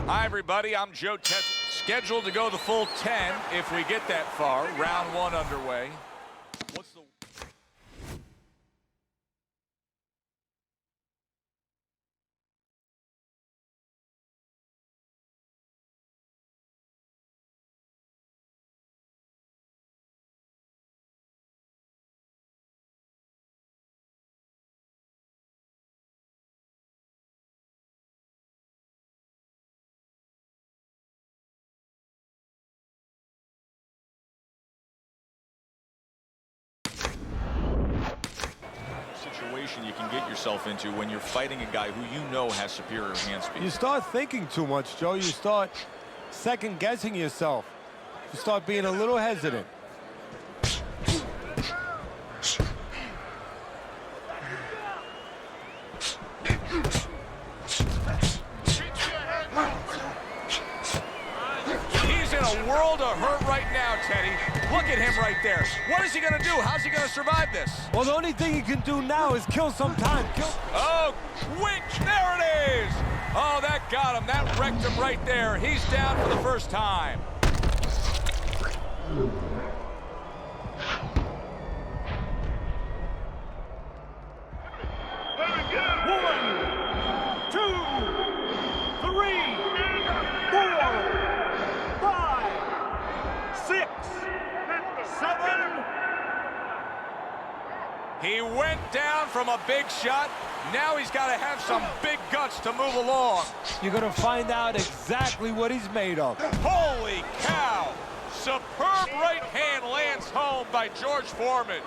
Hi, everybody. I'm Joe Tess. Scheduled to go the full 10 if we get that far. Round one underway. What's the... situation you can get yourself into when you're fighting a guy who you know has superior hand speed. You start thinking too much, Joe. You start second-guessing yourself. You start being a little hesitant. He's in a world of hurt right now, Teddy. Look at him right there. What is he going to do? How's he going to survive this? Well, the only thing he can do now is kill some time. Oh, quick. There it is. Oh, that got him. That wrecked him right there. He's down for the first time. He went down from a big shot. Now he's got to have some big guts to move along. You're going to find out exactly what he's made of. Holy cow! Superb right hand lands home by George Foreman.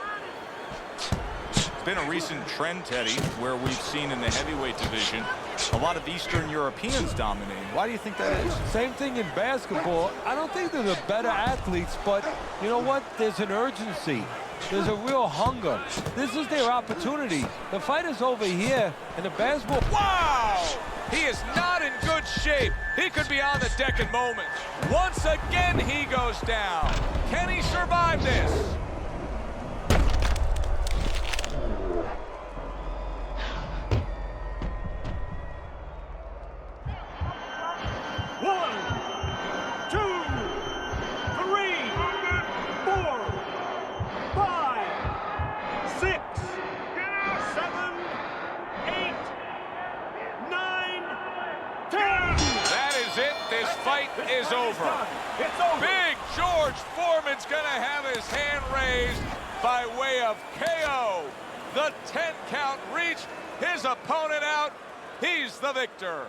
It's been a recent trend, Teddy, where we've seen in the heavyweight division a lot of Eastern Europeans dominating. Why do you think that is? Same thing in basketball. I don't think they're the better athletes, but you know what? There's an urgency. There's a real hunger. This is their opportunity. The fight is over here, and the basketball... Wow! He is not in good shape. He could be on the deck in moments. Once again, he goes down. Can he survive this? This fight is over. Big George Foreman's going to have his hand raised by way of KO. The 10 count reached, his opponent out. He's the victor.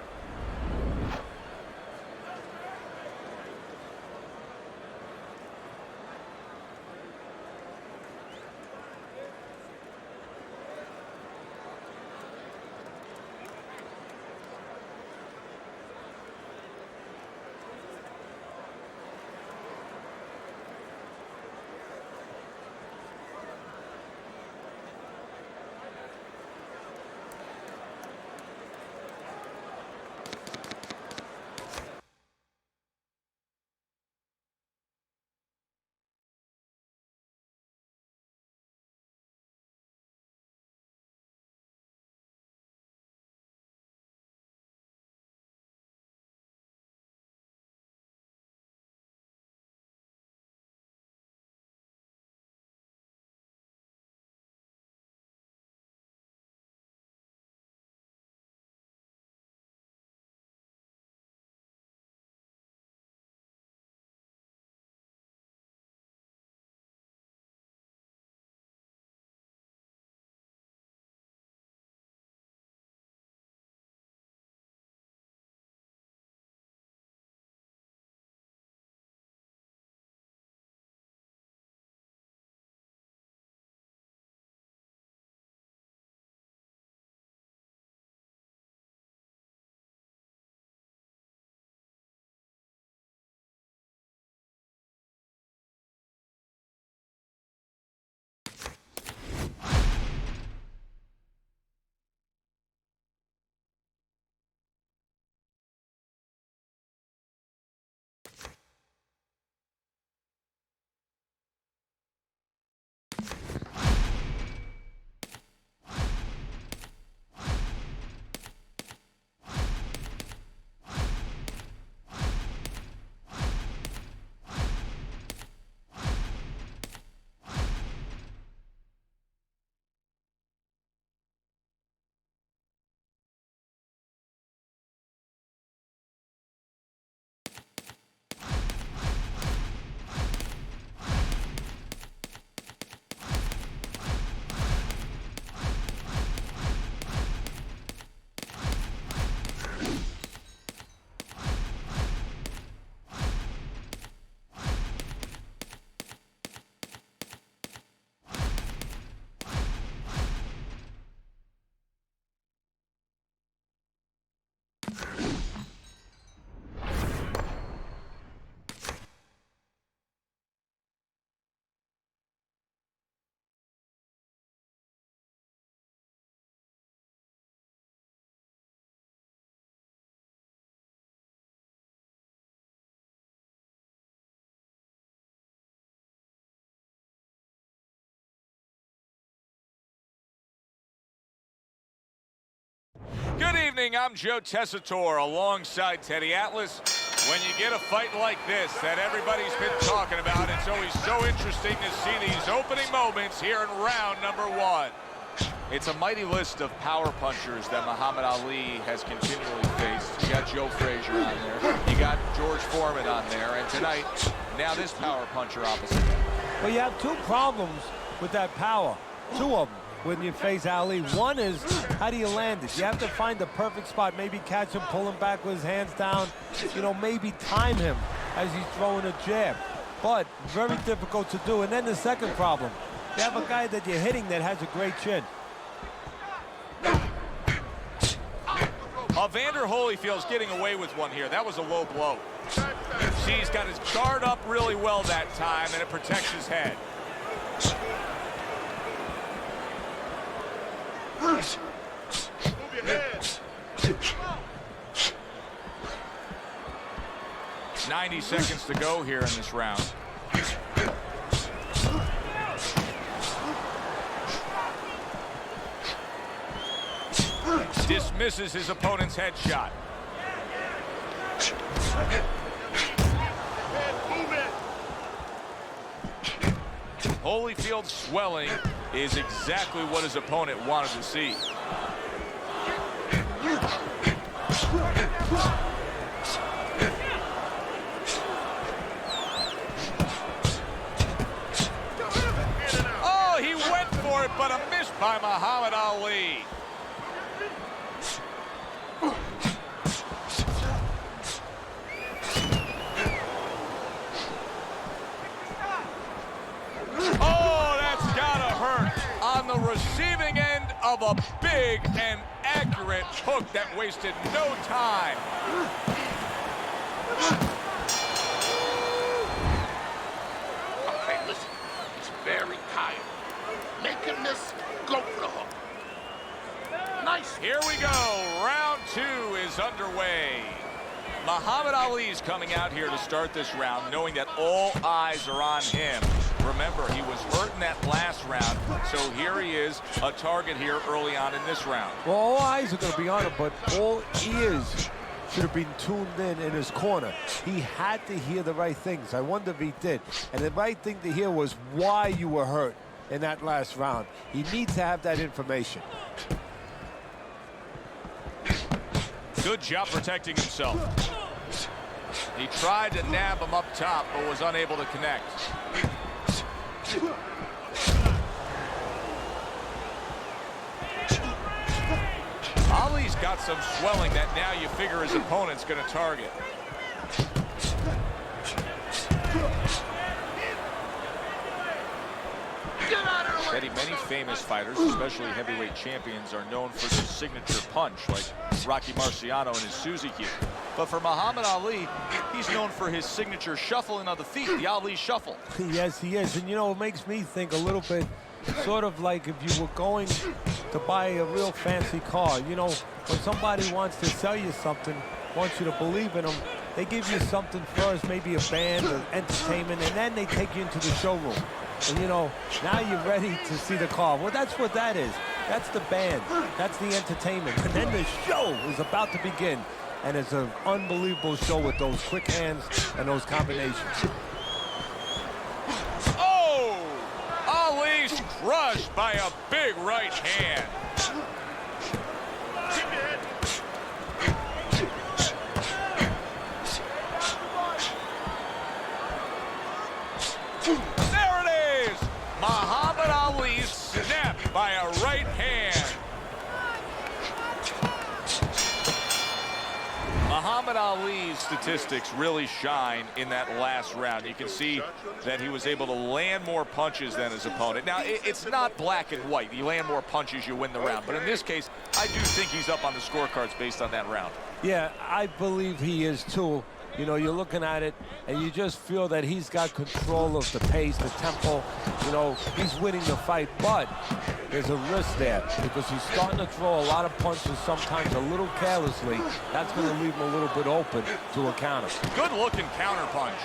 Good evening, I'm Joe Tessitore alongside Teddy Atlas. When you get a fight like this that everybody's been talking about, it's always so interesting to see these opening moments here in round number one. It's a mighty list of power punchers that Muhammad Ali has continually faced. You got Joe Frazier on there, you got George Foreman on there, and tonight, now this power puncher opposite him. Well, you have two problems with that power, two of them. When you face Ali. One is, how do you land it? You have to find the perfect spot. Maybe catch him, pull him back with his hands down. You know, maybe time him as he's throwing a jab. But very difficult to do. And then the second problem, you have a guy that you're hitting that has a great chin. Evander Holyfield's getting away with one here. That was a low blow. See, he's got his guard up really well that time, and it protects his head. Move your head. 90 seconds to go here in this round. Dismisses his opponent's headshot. Holyfield's swelling is exactly what his opponent wanted to see. Oh, he went for it, but a miss by Muhammad Ali. The receiving end of a big and accurate hook that wasted no time. Okay, listen, he's very tired. Make him miss, go for the hook. Nice. Here we go. Round two is underway. Muhammad Ali's coming out here to start this round, knowing that all eyes are on him. Remember, he was hurt in that last round, so here he is, a target here early on in this round. Well, all eyes are going to be on him, but all ears should have been tuned in his corner. He had to hear the right things. I wonder if he did. And the right thing to hear was why you were hurt in that last round. He needs to have that information. Good job protecting himself. He tried to nab him up top, but was unable to connect. Ali's got some swelling that now you figure his opponent's going to target. Eddie, many famous fighters, especially heavyweight champions, are known for their signature punch, like Rocky Marciano and his Suzy Q. But for Muhammad Ali, he's known for his signature shuffling of the feet, the Ali shuffle. Yes, he is. And, you know, it makes me think a little bit sort of like if you were going to buy a real fancy car. You know, when somebody wants to sell you something, wants you to believe in them, they give you something first, maybe a band or entertainment, and then they take you into the showroom. And, you know, now you're ready to see the car. Well, that's what that is. That's the band. That's the entertainment. And then the show is about to begin. And it's an unbelievable show with those quick hands and those combinations. Oh! Ali's crushed by a big right hand. There it is! Muhammad Ali snapped by a right hand. Muhammad Muhammad Ali's statistics really shine in that last round. You can see that he was able to land more punches than his opponent. Now, it's not black and white. You land more punches, you win the round. But in this case, I do think he's up on the scorecards based on that round. Yeah, I believe he is too. You know, you're looking at it, and you just feel that he's got control of the pace, the tempo. You know, he's winning the fight, but there's a risk there because he's starting to throw a lot of punches, sometimes a little carelessly. That's going to leave him a little bit open to a counter. Good-looking counter punch.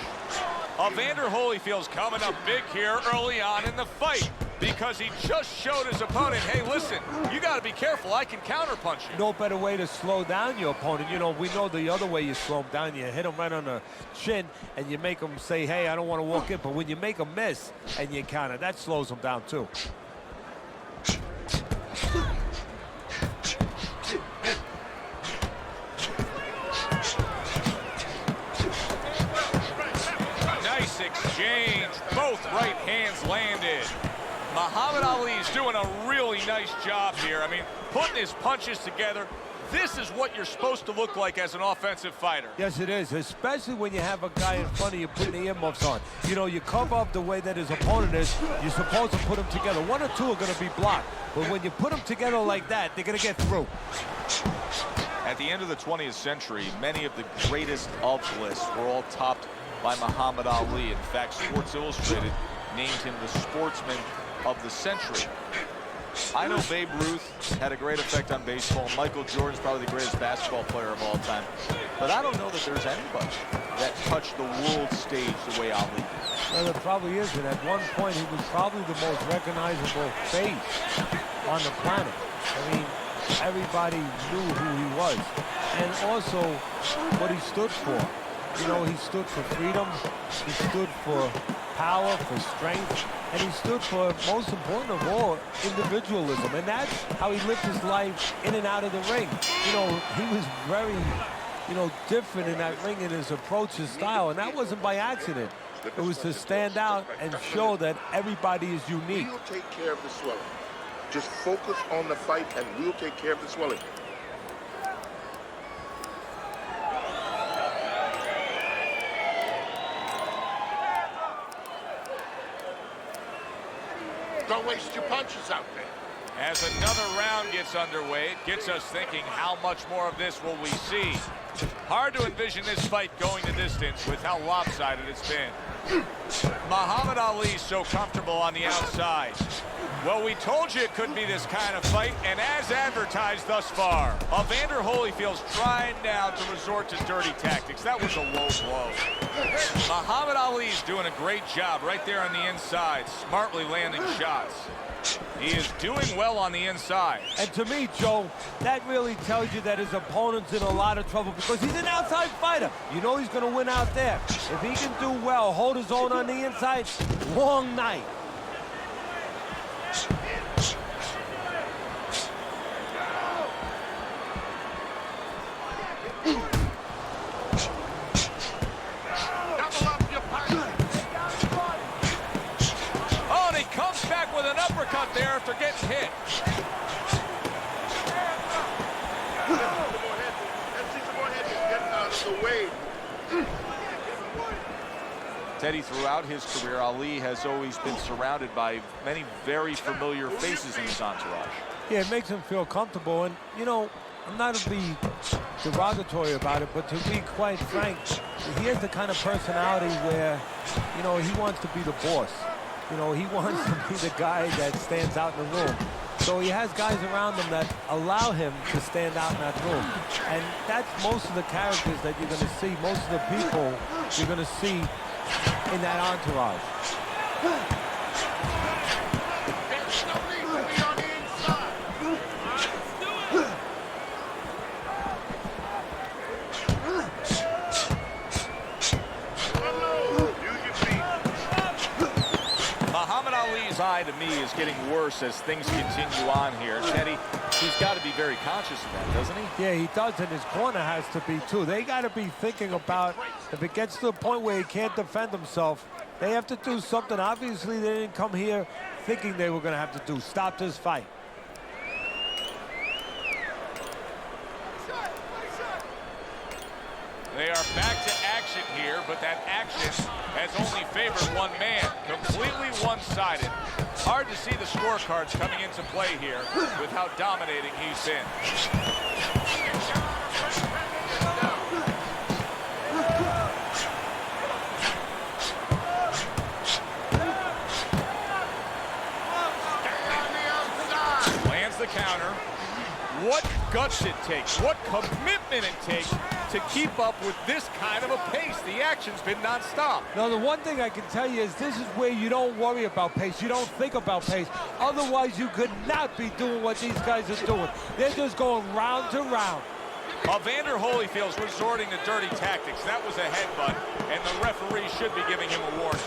Evander Holyfield's coming up big here early on in the fight because he just showed his opponent, hey, listen, you got to be careful. I can counterpunch you. No better way to slow down your opponent. You know, we know the other way you slow him down. You hit him right on the chin, and you make him say, hey, I don't want to walk in. But when you make him miss and you counter, that slows him down, too. Nice exchange. Both right hands landed. Muhammad Ali's doing a really nice job here. I mean, putting his punches together. This is what you're supposed to look like as an offensive fighter. Yes, it is, especially when you have a guy in front of you putting the earmuffs on. You know, you cover up the way that his opponent is. You're supposed to put them together. One or two are going to be blocked. But when you put them together like that, they're going to get through. At the end of the 20th century, many of the greatest of lists were all topped by Muhammad Ali. In fact, Sports Illustrated named him the sportsman of the century. I know Babe Ruth had a great effect on baseball. Michael Jordan's probably the greatest basketball player of all time. But I don't know that there's anybody that touched the world stage the way Ali did. Well, there probably isn't. At one point, he was probably the most recognizable face on the planet. I mean, everybody knew who he was. And also, what he stood for. You know, he stood for freedom. He stood for power, for strength. And he stood for, most important of all, individualism. And that's how he lived his life in and out of the ring. You know, he was very, you know, different in that ring in his approach, his style. And that wasn't by accident. It was to stand out and show that everybody is unique. We'll take care of the swelling. Just focus on the fight and we'll take care of the swelling. Don't waste your punches out there. As another round gets underway, it gets us thinking, how much more of this will we see? Hard to envision this fight going the distance with how lopsided it's been. Muhammad Ali's so comfortable on the outside. Well, we told you it could be this kind of fight, and as advertised thus far, Evander Holyfield's trying now to resort to dirty tactics. That was a low blow. Muhammad Ali's doing a great job right there on the inside, smartly landing shots. He is doing well on the inside. And to me, Joe, that really tells you that his opponent's in a lot of trouble because he's an outside fighter. You know he's going to win out there. If he can do well, hold his own on the inside, long night. With an uppercut there after getting hit. Teddy, throughout his career, Ali has always been surrounded by many very familiar faces in his entourage. Yeah, it makes him feel comfortable. And, you know, I'm not to be derogatory about it, but to be quite frank, he has the kind of personality where, you know, he wants to be the boss. You know, he wants to be the guy that stands out in the room. So he has guys around him that allow him to stand out in that room. And that's most of the characters that you're going to see, most of the people you're going to see in that entourage. Eye to me is getting worse as things continue on here. Teddy, he's got to be very conscious of that, doesn't he? Yeah, he does, and his corner has to be too. They got to be thinking about if it gets to the point where he can't defend himself, they have to do something. Obviously, they didn't come here thinking they were going to have to do. Stop this fight. They are back to action here, but that action has only favored one man. Completely one-sided. Hard to see the scorecards coming into play here with how dominating he's been. Lands the counter. What guts it takes, what commitment it takes to keep up with this kind of a pace. The action's been nonstop. Now, the one thing I can tell you is this is where you don't worry about pace. You don't think about pace. Otherwise, you could not be doing what these guys are doing. They're just going round to round. Evander Holyfield's resorting to dirty tactics. That was a headbutt, and the referee should be giving him a warning.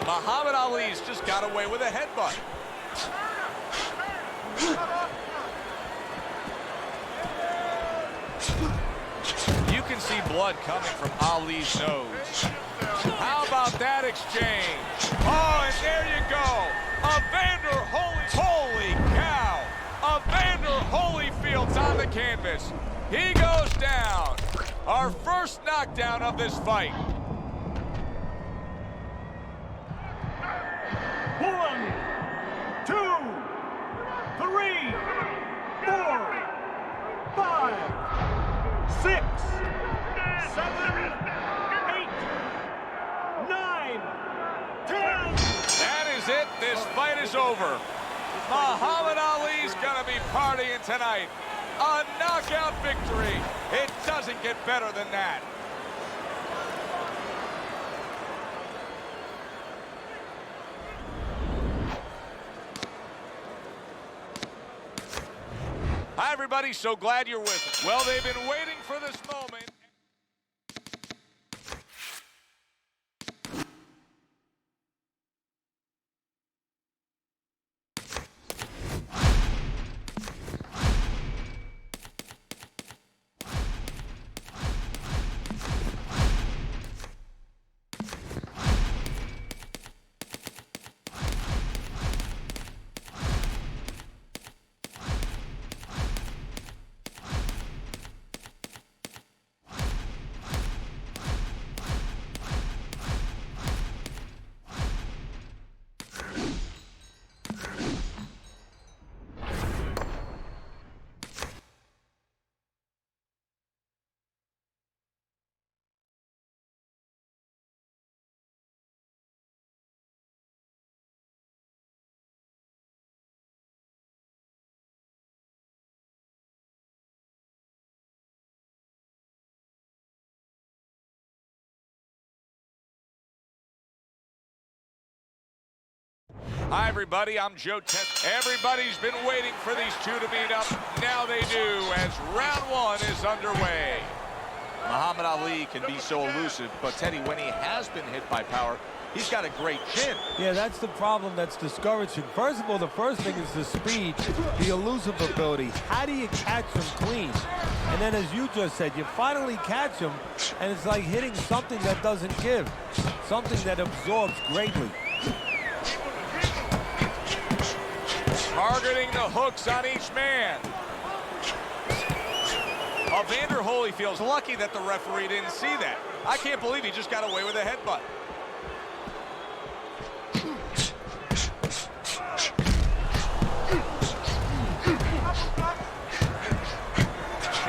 Muhammad Ali's just got away with a headbutt. You can see blood coming from Ali's nose. How about that exchange? Oh, and there you go. Evander holy cow. Evander Holyfield's on the canvas. He goes down. Our first knockdown of this fight. 1, 2, 3, 4, 5, 6, 7, 8, 9, 10. That is it. This fight is over. Muhammad Ali's gonna be partying tonight. A knockout victory. It doesn't get better than that. Hi, everybody. So glad you're with us. Well, they've been waiting for this moment. Hi, everybody. I'm Joe Test. Everybody's been waiting for these two to meet up. Now they do, as round one is underway. Muhammad Ali can be so elusive, but Teddy, when he has been hit by power, he's got a great chin. Yeah, that's the problem that's discouraging. First of all, the first thing is the speed, the elusive ability. How do you catch him clean? And then, as you just said, you finally catch him, and it's like hitting something that doesn't give, something that absorbs greatly. Targeting the hooks on each man. Evander Holyfield's lucky that the referee didn't see that. I can't believe he just got away with a headbutt.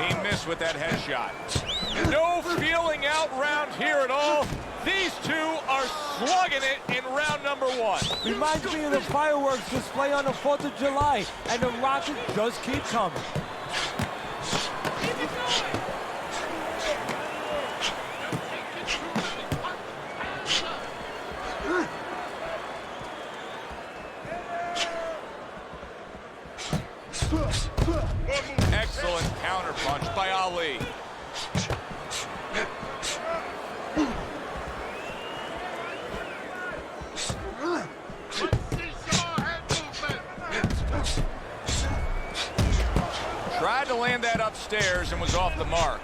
He missed with that headshot. No feeling out round here at all. These two are slugging it in round number one. Reminds me of the fireworks display on the 4th of July, and the rockets just keep coming. Excellent counterpunch by Ali. Tried to land that upstairs and was off the mark.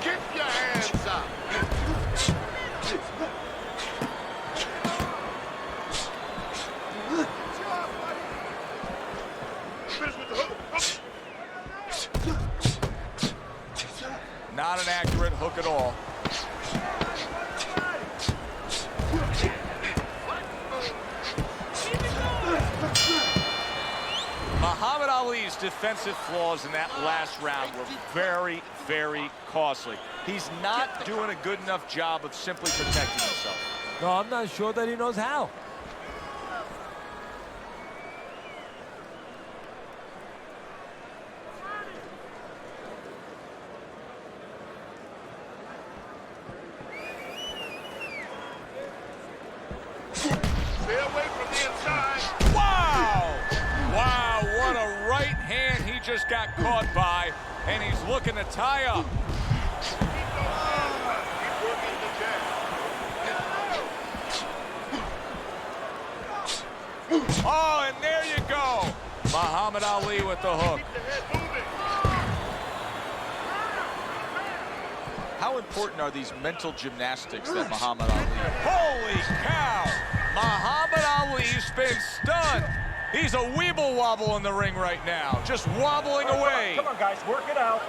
Keep your hands up. Not an accurate hook at all. Muhammad Ali's defensive flaws in that last round were very, very costly. He's not doing a good enough job of simply protecting himself. No, I'm not sure that he knows how. Stay away from the inside. Wow! Wow, what a right hand he just got caught by, and he's looking to tie up. Keep working the jab. Oh, and there you go. Muhammad Ali with the hook. Keep the head moving. How important are these mental gymnastics that Muhammad Ali? Holy cow! Muhammad Ali's been stunned. He's a weeble wobble in the ring right now, just wobbling away. Come on, guys, work it out,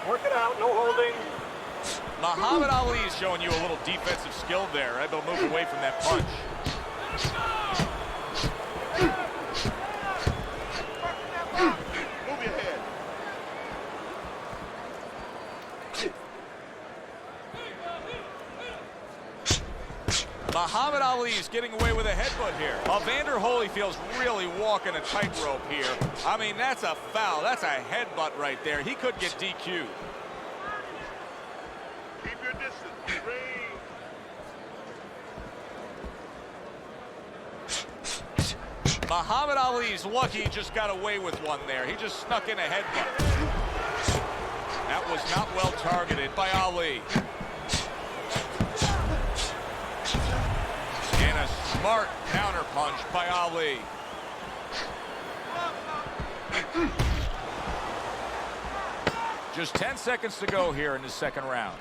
no holding. Muhammad Ali is showing you a little defensive skill there, able to move away from that punch. Move your head. Muhammad Ali is getting away with a headbutt here. Evander Holyfield's really walking a tightrope here. I mean, that's a foul. That's a headbutt right there. He could get DQ'd. Keep your distance. Range. Muhammad Ali's lucky he just got away with one there. He just snuck in a headbutt. That was not well targeted by Ali. And a smart counter punch by Ali. Just 10 seconds to go here in the second round.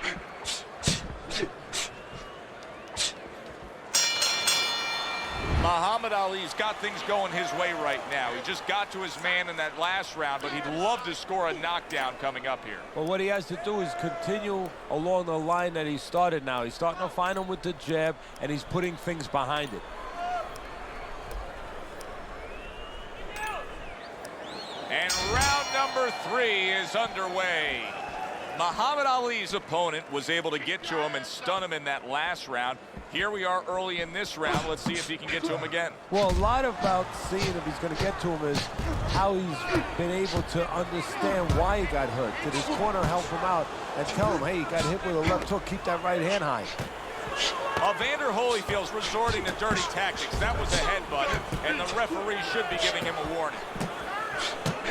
Muhammad Ali's got things going his way right now. He just got to his man in that last round, but he'd love to score a knockdown coming up here. Well, what he has to do is continue along the line that he started now. He's starting to find him with the jab, and he's putting things behind it. And round number 3 is underway. Muhammad Ali's opponent was able to get to him and stun him in that last round. Here we are early in this round. Let's see if he can get to him again. Well, a lot about seeing if he's going to get to him is how he's been able to understand why he got hurt. Did his corner help him out and tell him, hey, you got hit with a left hook, keep that right hand high. Evander Holyfield's resorting to dirty tactics. That was a headbutt, and the referee should be giving him a warning.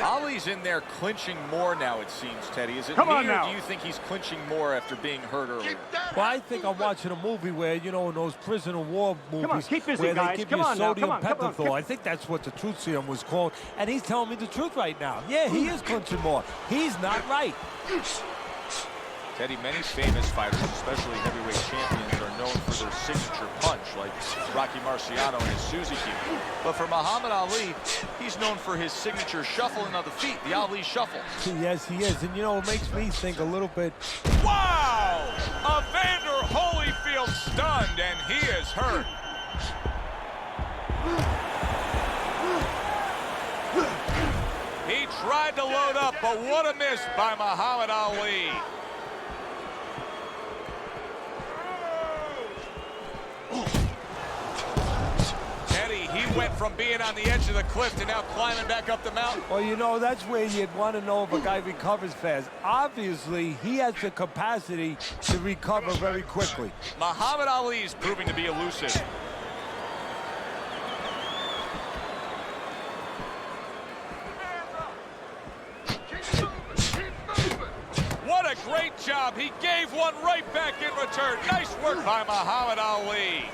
Ali's in there clinching more now, it seems, Teddy. Is it Come me, on or now. do you think he's clinching more after being hurt earlier? Keep that Well, I head think I'm moving. watching a movie where, you know, in those prisoner war movies, on, keep busy, where they guys. give Come you on now, sodium come on, come on, pentothal. I think that's what the truth serum was called, and he's telling me the truth right now. Yeah, he is clinching more. He's not right. Teddy, many famous fighters, especially heavyweight champions, are known for their signature punch, like Rocky Marciano and his Suzuki. But for Muhammad Ali, he's known for his signature shuffling of the feet, the Ali shuffle. Yes, he is. And, you know, it makes me think a little bit. Wow! Evander Holyfield stunned, and he is hurt. He tried to load up, but what a miss by Muhammad Ali. Teddy, he went from being on the edge of the cliff to now climbing back up the mountain. Well, you know, that's where you'd want to know if a guy recovers fast. Obviously, he has the capacity to recover very quickly. Muhammad Ali is proving to be elusive. What a great job. He gave one right back in return. Nice work by Muhammad Ali.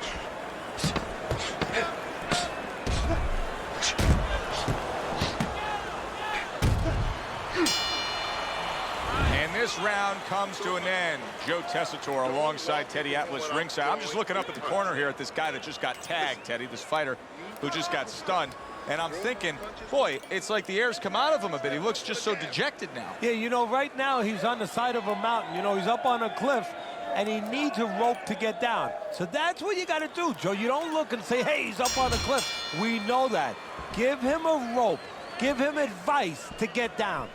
And this round comes to an end. Joe Tessitore alongside Teddy Atlas ringside. I'm just looking up at the corner here at this guy that just got tagged, Teddy, this fighter who just got stunned. And I'm thinking, boy, it's like the air's come out of him a bit. He looks just so dejected now. Yeah, you know, right now he's on the side of a mountain. You know, he's up on a cliff, and he needs a rope to get down. So that's what you got to do, Joe. You don't look and say, hey, he's up on a cliff. We know that. Give him a rope. Give him advice to get down.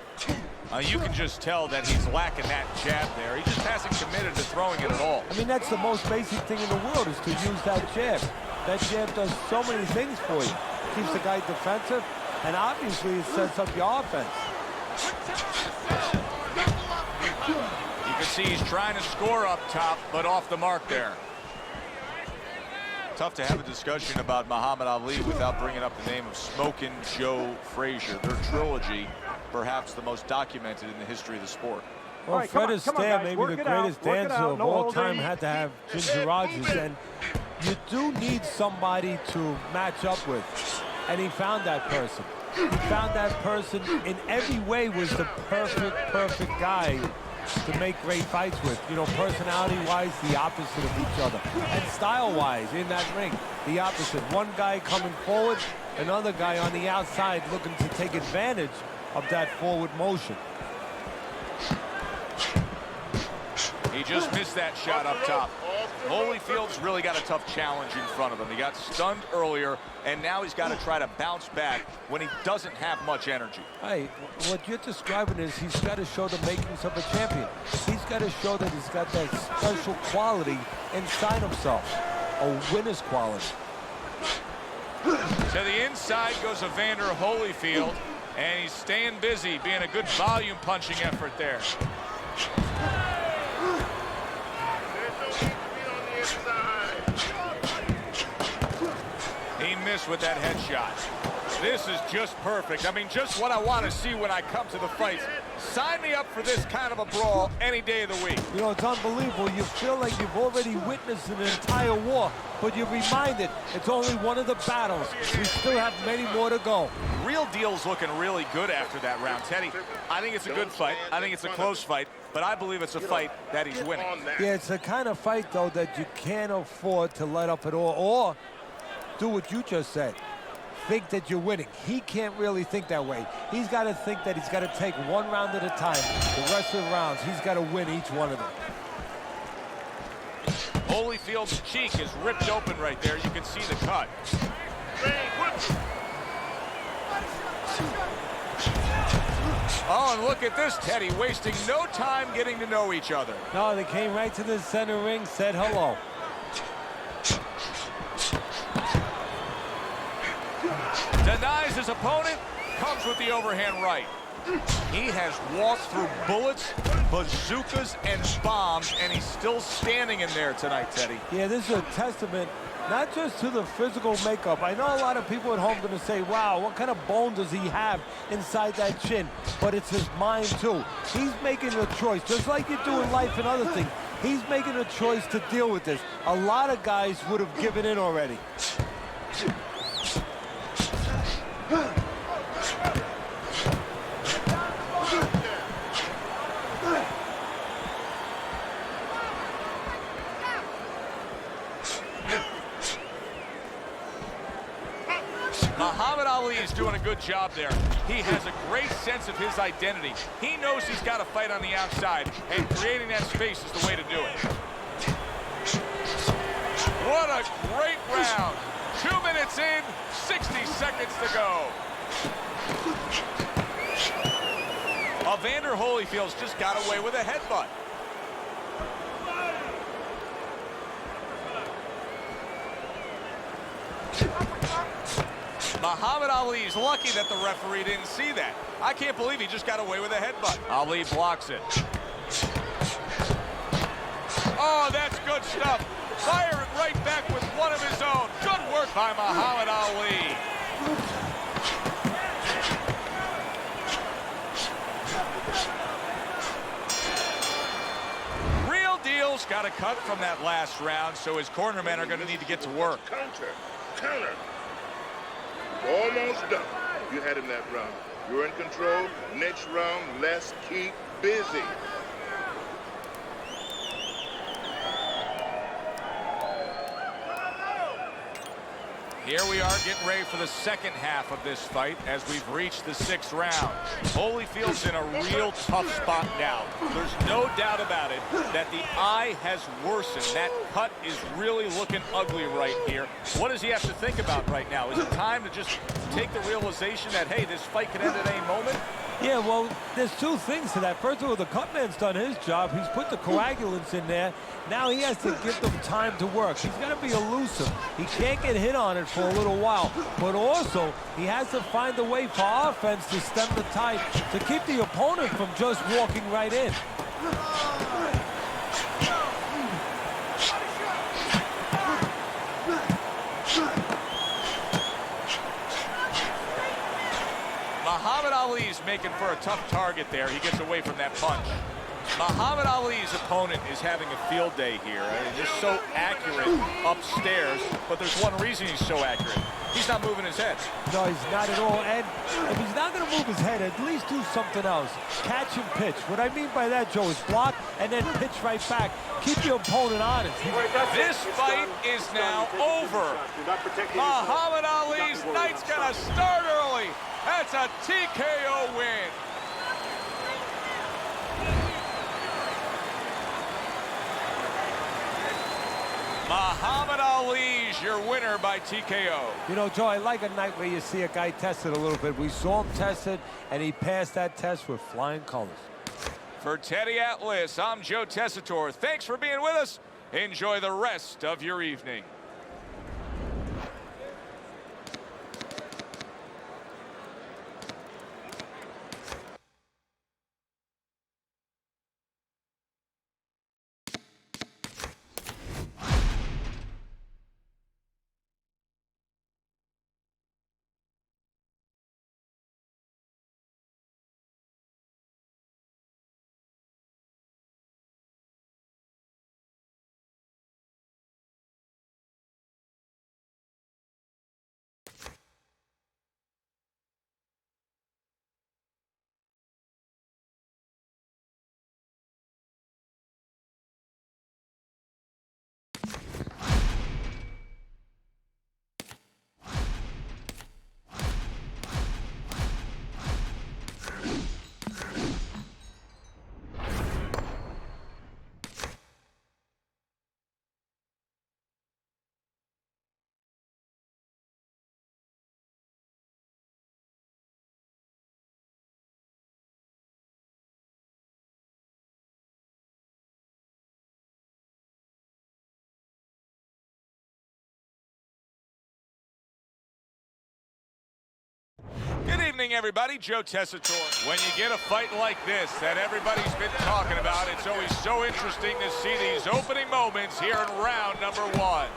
You can just tell that he's lacking that jab there. He just hasn't committed to throwing it at all. I mean, that's the most basic thing in the world is to use that jab. That jab does so many things for you. Keeps the guy defensive, and obviously it sets up your offense. You can see he's trying to score up top, but off the mark there. Tough to have a discussion about Muhammad Ali without bringing up the name of Smokin' Joe Frazier. Their trilogy, perhaps the most documented in the history of the sport. Well, right, Fred come on, Astaire, maybe work the it out, greatest work it dancer out, of no all time, holding. had to have Ginger Rogers, and you do need somebody to match up with, and he found that person. He found that person in every way, was the perfect guy to make great fights with. You know, personality-wise, the opposite of each other, and style-wise, in that ring, the opposite. One guy coming forward, another guy on the outside looking to take advantage of that forward motion. He just missed that shot up top. Holyfield's really got a tough challenge in front of him. He got stunned earlier, and now he's got to try to bounce back when he doesn't have much energy. Hey, what you're describing is he's got to show the makings of a champion. He's got to show that he's got that special quality inside himself, a winner's quality. To the inside goes Evander Holyfield, and he's staying busy, being a good volume punching effort there. He missed with that headshot. This is just perfect. I mean, just what I want to see when I come to the fights. Sign me up for this kind of a brawl any day of the week. You know, it's unbelievable. You feel like you've already witnessed an entire war, but you're reminded it's only one of the battles. We still have many more to go. Real Deal's looking really good after that round. Teddy, I think it's a good fight. I think it's a close fight, but I believe it's a fight that he's winning. Yeah, it's the kind of fight, though, that you can't afford to let up at all, or do what you just said. Think that you're winning. He can't really think that way. He's got to think that he's got to take one round at a time. The rest of the rounds, he's got to win each one of them. Holyfield's cheek is ripped open right there. You can see the cut. Oh, and look at this, Teddy, wasting no time getting to know each other. No, they came right to the center ring, said hello. Denies his opponent, comes with the overhand right. He has walked through bullets, bazookas, and bombs, and he's still standing in there tonight, Teddy. Yeah, this is a testament not just to the physical makeup. I know a lot of people at home are going to say, wow, what kind of bone does he have inside that chin? But it's his mind, too. He's making a choice, just like you do in life and other things. He's making a choice to deal with this. A lot of guys would have given in already. Muhammad Ali is doing a good job there. He has a great sense of his identity. He knows he's got to fight on the outside, and creating that space is the way to do it. What a great round. 2 minutes in, 60 seconds to go. Evander Holyfield's just got away with a headbutt. Muhammad Ali's lucky that the referee didn't see that. I can't believe he just got away with a headbutt. Ali blocks it. Oh, that's good stuff. Firing right back with one of his own. Good work by Muhammad Ali. Real Deal's got a cut from that last round, so his cornermen are going to need to get to work. Counter. Almost done. You had him that round. You're in control. Next round, let's keep busy. Here we are getting ready for the second half of this fight as we've reached the 6th round. Holyfield's in a real tough spot now. There's no doubt about it that the eye has worsened. That cut is really looking ugly right here. What does he have to think about right now? Is it time to just take the realization that, hey, this fight could end at any moment? Yeah, well, there's two things to that. First of all, the cutman's done his job. He's put the coagulants in there. Now he has to give them time to work. He's got to be elusive. He can't get hit on it for a little while. But also, he has to find a way for offense to stem the tide, to keep the opponent from just walking right in. Muhammad Ali's making for a tough target there. He gets away from that punch. Muhammad Ali's opponent is having a field day here. Just so accurate upstairs, but there's one reason he's so accurate. He's not moving his head. No, he's not at all. And if he's not going to move his head, at least do something else. Catch and pitch. What I mean by that, Joe, is block and then pitch right back. Keep your opponent honest. This fight is now over. Muhammad Ali's night's going to start early. That's a TKO win. Muhammad Ali's your winner by TKO. You know, Joe, I like a night where you see a guy tested a little bit. We saw him tested, and he passed that test with flying colors. For Teddy Atlas, I'm Joe Tessitore. Thanks for being with us. Enjoy the rest of your evening. Good evening, everybody. Joe Tessitore. When you get a fight like this that everybody's been talking about, it's always so interesting to see these opening moments here in round number 1.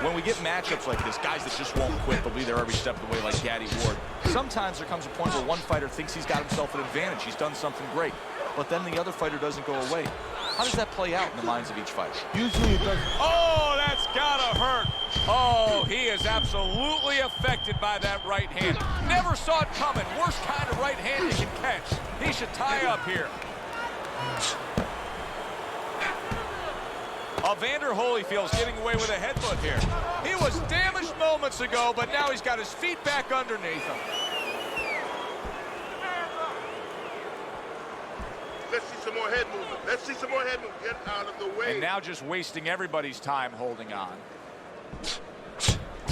When we get matchups like this, guys that just won't quit, they'll be there every step of the way like Gaddy Ward. Sometimes there comes a point where one fighter thinks he's got himself an advantage. He's done something great. But then the other fighter doesn't go away. How does that play out in the minds of each fighter? Usually it doesn't. Oh, that's gotta hurt. Oh, he is absolutely affected by that right hand. Never saw it coming. Worst kind of right hand you can catch. He should tie up here. Evander Holyfield's getting away with a headbutt here. He was damaged moments ago, but now he's got his feet back underneath him. Let's see some more head movement. Let's see some more head movement. Get out of the way. And now just wasting everybody's time holding on.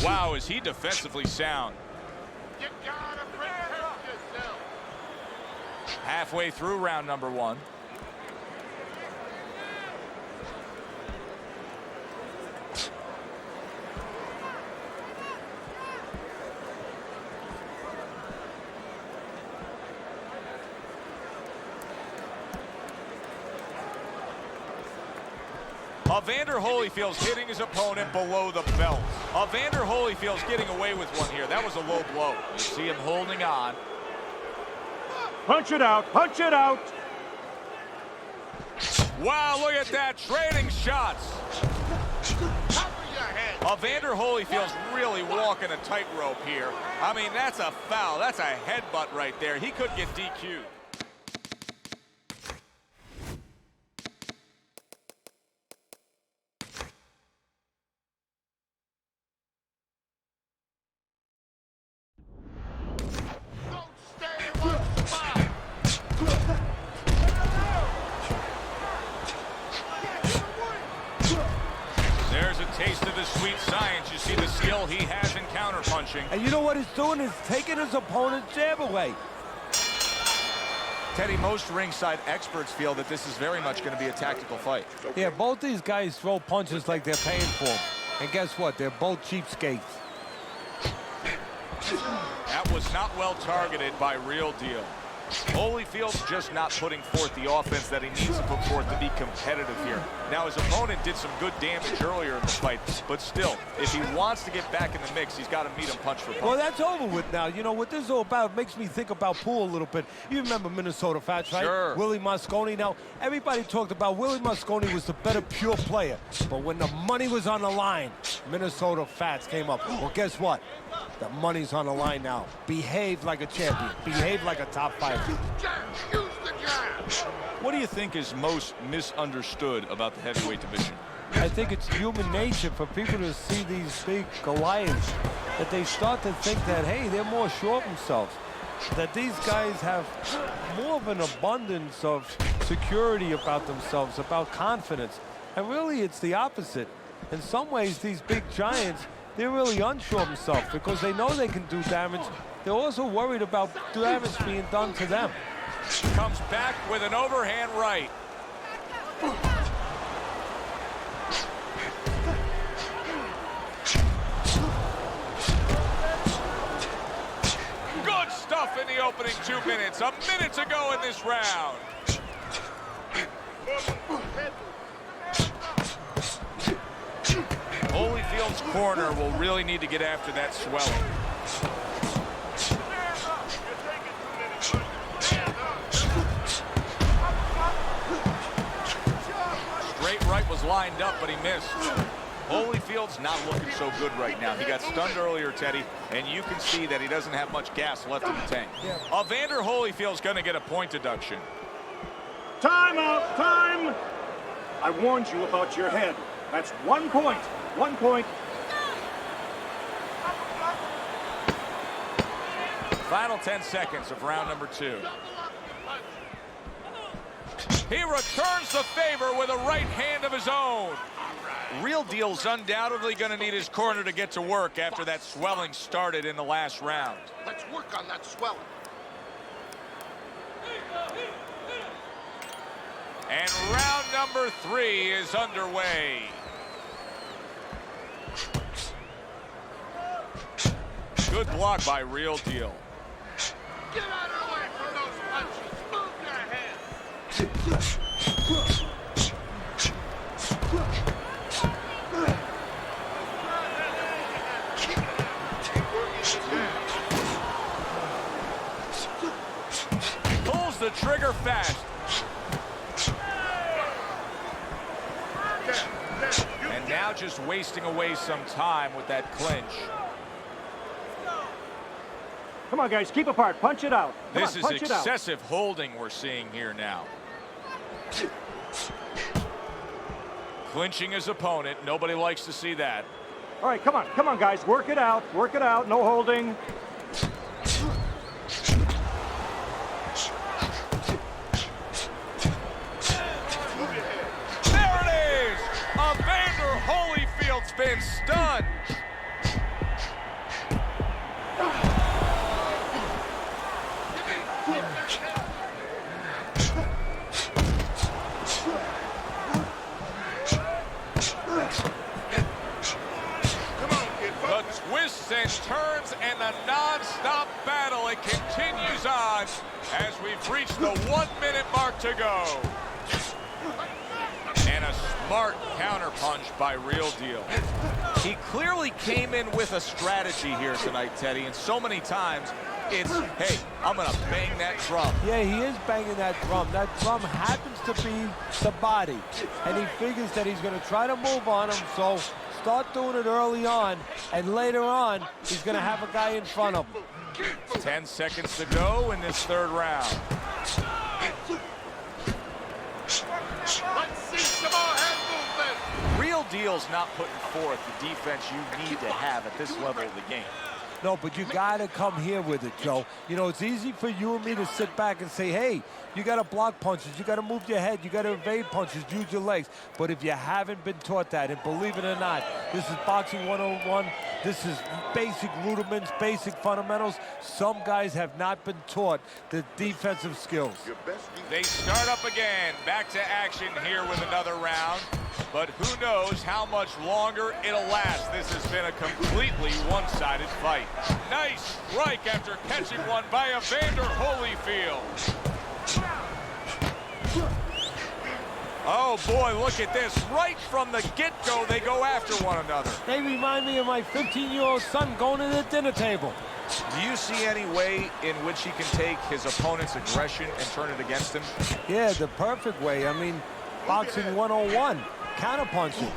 Wow, is he defensively sound. You gotta protect yourself. Halfway through round number 1. Evander Holyfield's hitting his opponent below the belt. Evander Holyfield's getting away with one here. That was a low blow. You see him holding on. Punch it out. Punch it out. Wow, look at that. Trading shots. Cover your head. Evander Holyfield's really walking a tightrope here. I mean, that's a foul. That's a headbutt right there. He could get DQ'd. sweet science. You see the skill he has in counterpunching. And you know what he's doing? He's taking his opponent's jab away. Teddy, most ringside experts feel that this is very much going to be a tactical fight. Yeah, both these guys throw punches like they're paying for them. And guess what? They're both cheapskates. That was not well targeted by Real Deal. Holyfield's just not putting forth the offense that he needs to put forth to be competitive here. Now, his opponent did some good damage earlier in the fight, but still, if he wants to get back in the mix, he's got to meet him punch for punch. Well, that's over with now. You know, what this is all about makes me think about pool a little bit. You remember Minnesota Fats, right? Sure. Willie Mosconi. Now, everybody talked about Willie Mosconi was the better pure player. But when the money was on the line, Minnesota Fats came up. Well, guess what? The money's on the line now. Behave like a champion. Behave like a top fighter. Use the jab. What do you think is most misunderstood about the heavyweight division? I think it's human nature for people to see these big Goliaths, that they start to think that, hey, they're more sure of themselves, that these guys have more of an abundance of security about themselves, about confidence. And really, it's the opposite. In some ways, these big giants, they're really unsure of themselves because they know they can do damage. They're also worried about damage being done to them. Comes back with an overhand right. Good stuff in the opening 2 minutes. A minute to go in this round. Holyfield's corner will really need to get after that swelling. Straight right was lined up, but he missed. Holyfield's not looking so good right now. He got stunned earlier, Teddy, and you can see that he doesn't have much gas left in the tank. Evander Holyfield's going to get a point deduction. Time out, time! I warned you about your head. That's 1 point. 1 point. Final 10 seconds of round number 2. He returns the favor with a right hand of his own. Real Deal's undoubtedly going to need his corner to get to work after that swelling started in the last round. Let's work on that swelling. And round number 3 is underway. Good block by Real Deal. Get out of the way from those punches. Move your head. Pulls the trigger fast. And now just wasting away some time with that clinch. Come on, guys, keep apart. Punch it out. Come This on, is punch it out. excessive holding we're seeing here now. Clinching his opponent. Nobody likes to see that. All right, come on, guys. Work it out. Work it out. No holding. There it is! Evander Holyfield's been stunned. The twists and turns and the non-stop battle, it continues on as we've reached the 1 minute mark to go. And a smart counterpunch by Real Deal. He clearly came in with a strategy here tonight, Teddy, and so many times it's, hey, I'm going to bang that drum. Yeah, he is banging that drum. That drum happens to be the body. And he figures that he's going to try to move on him, so start doing it early on, and later on, he's going to have a guy in front of him. 10 seconds to go in this 3rd round. Let's see some more head movement. Real Deal's not putting forth the defense you need to have at this level of the game. No, but you got to come here with it, Joe. You know, it's easy for you and me to sit back and say, hey, you got to block punches, you got to move your head, you got to evade punches, use your legs. But if you haven't been taught that, and believe it or not, this is boxing 101, this is basic rudiments, basic fundamentals. Some guys have not been taught the defensive skills. They start up again. Back to action here with another round. But who knows how much longer it'll last. This has been a completely one-sided fight. Nice strike after catching one by Evander Holyfield. Oh boy, look at this. Right from the get-go, they go after one another. They remind me of my 15-year-old son going to the dinner table. Do you see any way in which he can take his opponent's aggression and turn it against him? Yeah, the perfect way. I mean, boxing 101, counterpunching.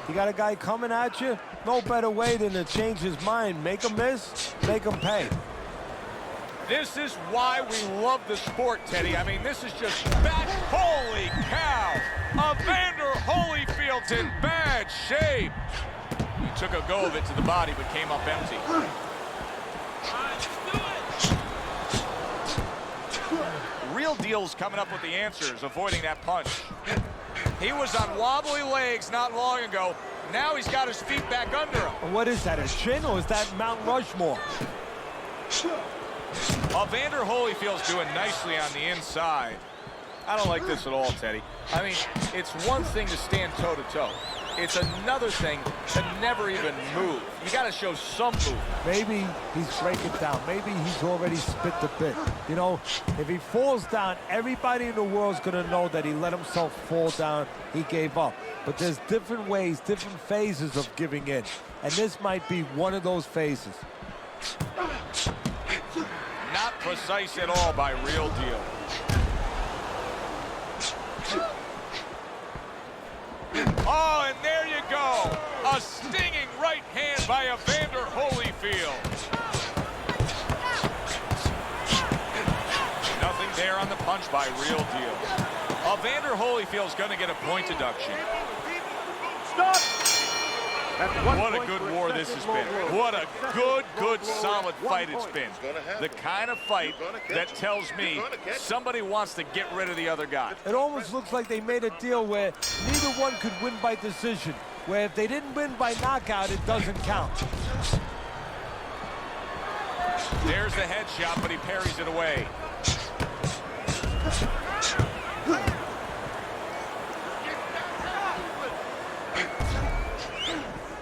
You got a guy coming at you, no better way than to change his mind. Make him miss, make him pay. This is why we love the sport, Teddy. I mean, this is just bad. Holy cow! Evander Holyfield's in bad shape. He took a go of it to the body, but came up empty. Real Deal's coming up with the answers, avoiding that punch. He was on wobbly legs not long ago. Now he's got his feet back under him. What is that, a chin, or is that Mount Rushmore? Evander Holyfield's doing nicely on the inside. I don't like this at all, Teddy. I mean, it's one thing to stand toe-to-toe. It's another thing to never even move. You got to show some movement. Maybe he's breaking down. Maybe he's already spit the bit. You know, if he falls down, everybody in the world's going to know that he let himself fall down. He gave up. But there's different ways, different phases of giving in. And this might be one of those phases. Not precise at all by Real Deal. Oh, and there you go. A stinging right hand by Evander Holyfield. Nothing there on the punch by Real Deal. Evander Holyfield's going to get a point deduction. Stop! What a good war this has been. What a good, solid fight it's been. The kind of fight that tells me somebody wants to get rid of the other guy. It almost looks like they made a deal where neither one could win by decision, where if they didn't win by knockout, it doesn't count. There's the headshot, but he parries it away.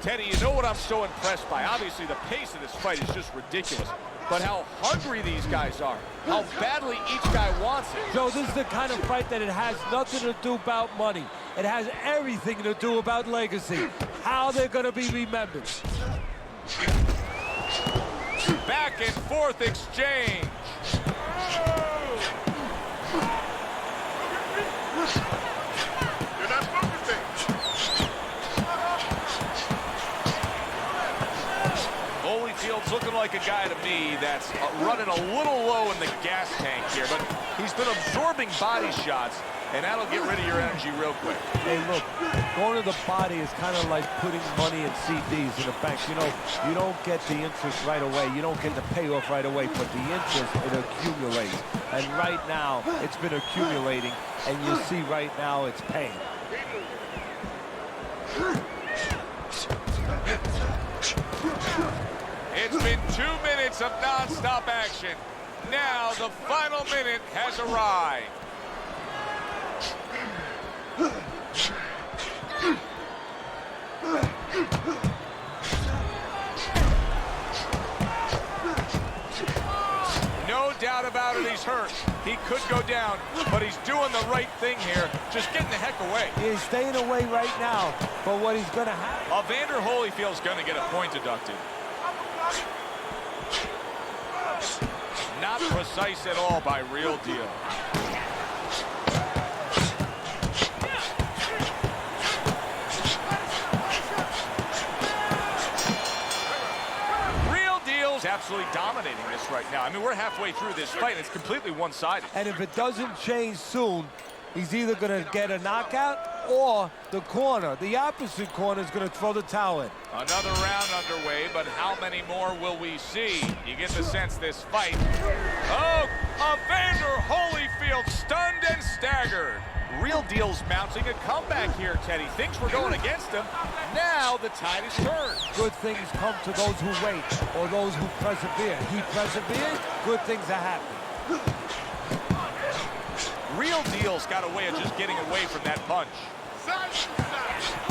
Teddy, you know what I'm so impressed by? Obviously, the pace of this fight is just ridiculous. But how hungry these guys are. How badly each guy wants it. Joe, this is the kind of fight that it has nothing to do about money. It has everything to do about legacy. How they're going to be remembered. Back and forth exchange. You're not focusing. Holyfield's looking like a guy to me that's running a little low in the gas tank here, but he's been absorbing body shots, and that'll get rid of your energy real quick. Hey, look, going to the body is kind of like putting money in CDs in the bank. You know, you don't get the interest right away. You don't get the payoff right away, but the interest, it accumulates. And right now, it's been accumulating, and you see right now it's paying. It's been 2 minutes of non-stop action. Now the final minute has arrived. No doubt about it, he's hurt. He could go down, but he's doing the right thing here. Just getting the heck away. He's staying away right now, but what he's going to have... Evander Holyfield's going to get a point deducted. Not precise at all by Real Deal. Real Deal's absolutely dominating this right now. I mean, we're halfway through this fight, and it's completely one-sided. And if it doesn't change soon, he's either going to get a knockout or the corner, the opposite corner, is going to throw the towel in. Another round underway, but how many more will we see? You get the sense this fight. Oh, Evander Holyfield stunned and staggered. Real Deal's mounting a comeback here, Teddy. Things were going against him. Now the tide is turned. Good things come to those who wait or those who persevere. He persevered, good things are happening. Real Deal's got a way of just getting away from that punch. Side to side.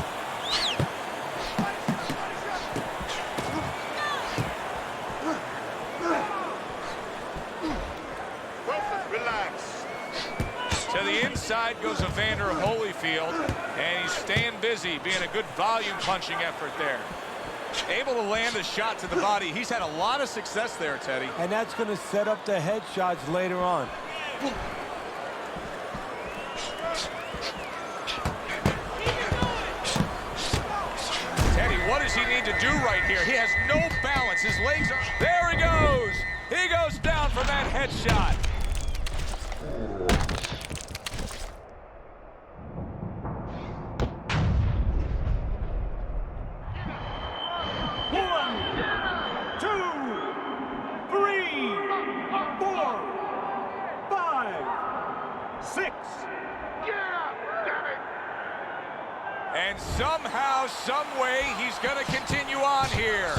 Wilson, relax. To the inside goes Evander Holyfield, and he's staying busy, being a good volume punching effort there. Able to land a shot to the body. He's had a lot of success there, Teddy. And that's going to set up the headshots later on. Teddy, what does he need to do right here? He has no balance. His legs are... There he goes! He goes down for that headshot. One, two, three, four, five, six. Yeah, damn it. And somehow, some way, he's going to continue on here.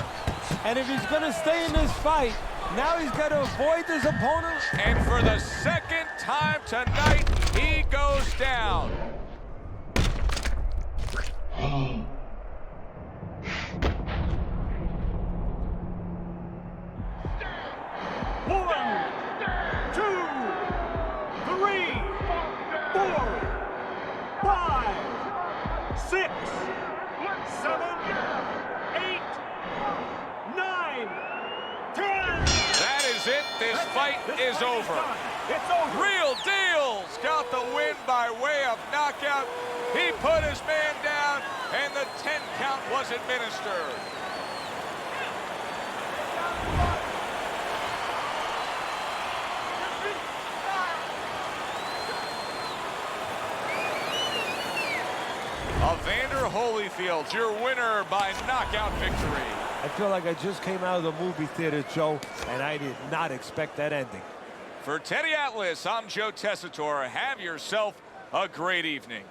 And if he's going to stay in this fight, now he's got to avoid his opponent. And for the second time tonight, he goes down. One, two, three, four, five, six, 7, 8, 9, 10. That is it. This fight is over. It's over. Real Deal's got the win by way of knockout. He put his man down, and the 10 count was administered. Evander Holyfield, your winner by knockout victory. I feel like I just came out of the movie theater, Joe, and I did not expect that ending. For Teddy Atlas, I'm Joe Tessitore. Have yourself a great evening.